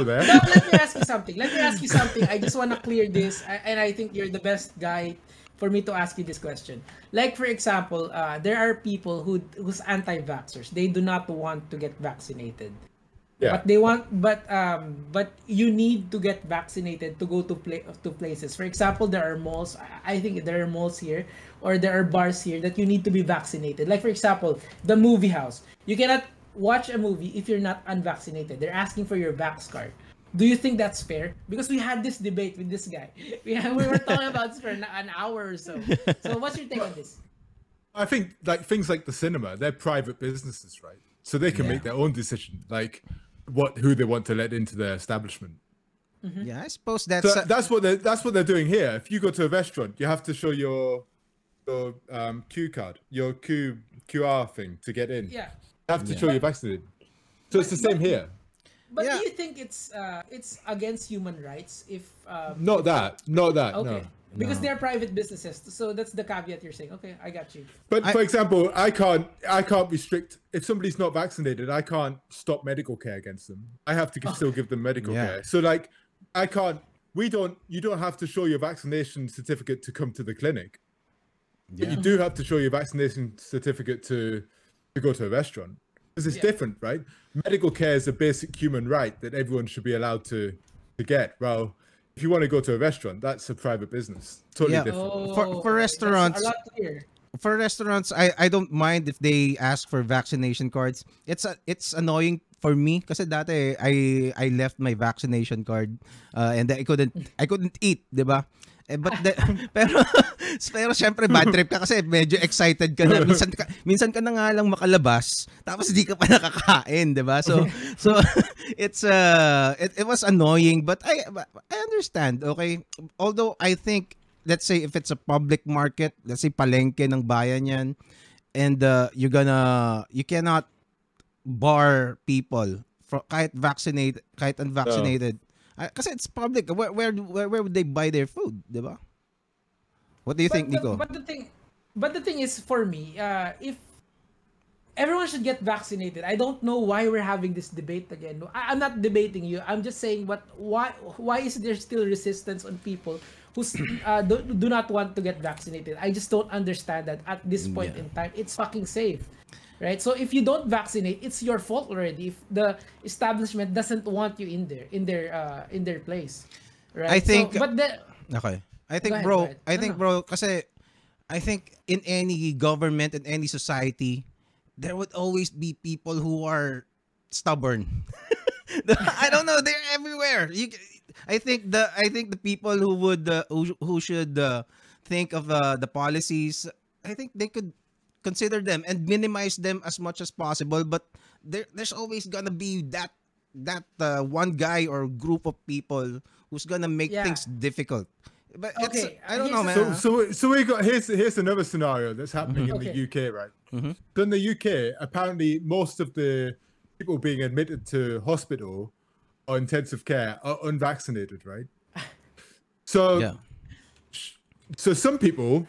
there. No, let me ask you something. I just want to clear this, and I think you're the best guy for me to ask you this question. Like for example, there are people who's anti-vaxxers. They do not want to get vaccinated. Yeah. But they want, but you need to get vaccinated to go to places. For example, there are malls. I think there are malls here, or there are bars here that you need to be vaccinated. Like for example, the movie house. You cannot watch a movie if you're not unvaccinated. They're asking for your vax card. Do you think that's fair? Because we had this debate with this guy. We were talking about this for an hour or so. So what's your take on this? I think like things like the cinema, they're private businesses, right? So they can make their own decision, like who they want to let into their establishment. Yeah, I suppose that's So that's what they're doing here. If you go to a restaurant, you have to show your Q card, your QR thing to get in. Yeah. You have to show you're vaccinated. So it's the same here. But do you think it's against human rights if Not that. okay. No. Because they're private businesses, so that's the caveat you're saying. Okay, I got you. But for example, I can't restrict if somebody's not vaccinated. I can't stop medical care against them. I have to still give them medical care. So like, I can't. You don't have to show your vaccination certificate to come to the clinic. But you do have to show your vaccination certificate to go to a restaurant. Because it's different, right? Medical care is a basic human right that everyone should be allowed to get. Well, if you want to go to a restaurant, that's a private business. Totally different. For restaurants. That's a lot clearer. For restaurants, I don't mind if they ask for vaccination cards. It's annoying for me kasi dati I left my vaccination card and I couldn't eat, 'di ba? Pero syempre bad trip ka kasi medyo excited ka na, minsan ka na nga lang makalabas tapos hindi ka pa nakakain, 'di ba? So it was annoying, but I understand, okay? Although I think, let's say if it's a public market, let's say palengke ng bayan yan, and you cannot bar people from kahit unvaccinated. Kasi it's public. Where would they buy their food, di ba? What do you think, Nico? But the thing is, for me, if everyone should get vaccinated, I don't know why we're having this debate again. I'm not debating you. I'm just saying, why is there still resistance on people who do not want to get vaccinated? I just don't understand that at this point in time. It's fucking safe. Right? So if you don't vaccinate, it's your fault already. If the establishment doesn't want you in their place, right? I think. So, but okay. I think, go ahead. bro, kasi I think in any government, in any society, there would always be people who are stubborn. I don't know. They're everywhere. I think the people who should think of the policies, I think they could consider them and minimize them as much as possible, but there's always gonna be that one guy or group of people who's gonna make things difficult. But I don't know, man. So we got here's another scenario that's happening in the UK, right? So in the UK, apparently most of the people being admitted to hospital or intensive care are unvaccinated, right? So some people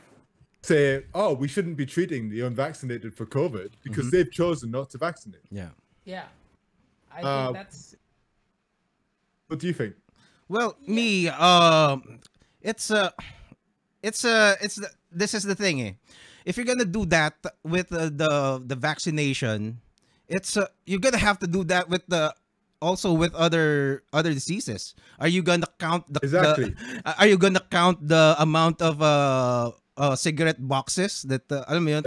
say, oh, we shouldn't be treating the unvaccinated for COVID because they've chosen not to vaccinate. Yeah. I think that's. What do you think? Well, me, this is the thing, eh. If you're gonna do that with the vaccination, you're gonna have to do that with also with other diseases. Are you gonna count are you gonna count the amount of cigarette boxes that alam mo yun,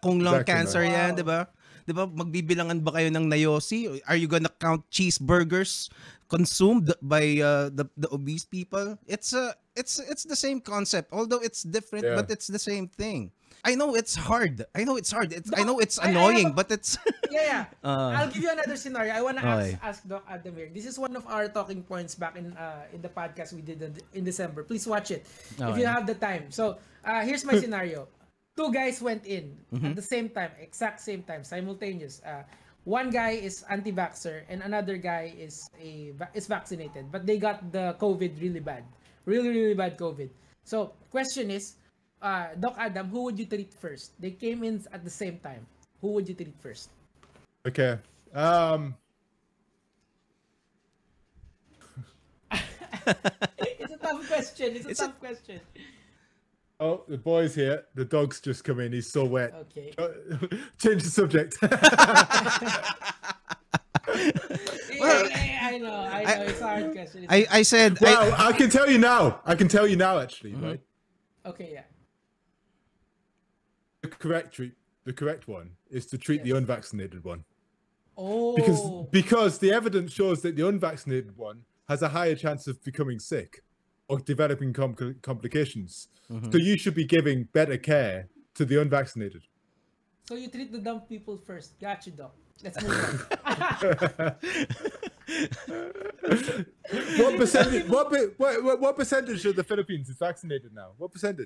kung lung cancer yan, 'di ba? 'Di ba magbibilangan ba kayo ng nayosi? Are you gonna count cheeseburgers consumed by the obese people? It's the same concept, although it's different, but it's the same thing. I know it's hard. I know it's annoying, but it's I'll give you another scenario. I want to ask Doc Adamir. This is one of our talking points back in the podcast we did in December. Please watch it if you have the time. So here's my scenario. Two guys went in at the same time, exact same time, simultaneous. One guy is anti-vaxxer and another guy is vaccinated, but they got the COVID really bad, really bad COVID. So question is, Doc Adam, who would you treat first? They came in at the same time. Who would you treat first? Okay. It's a tough question. It's a tough question. Oh, the boy's here. The dog's just come in. He's so wet. Okay. Change the subject. I know. It's a hard question. I said. Well, I can tell you now. Actually, right? Okay, yeah. The correct one is to treat the unvaccinated one. Oh. Because the evidence shows that the unvaccinated one has a higher chance of becoming sick or developing complications. So you should be giving better care to the unvaccinated. So you treat the dumb people first. Got you, Doc. Let's move on. What percentage of the Philippines is vaccinated now? What percentage?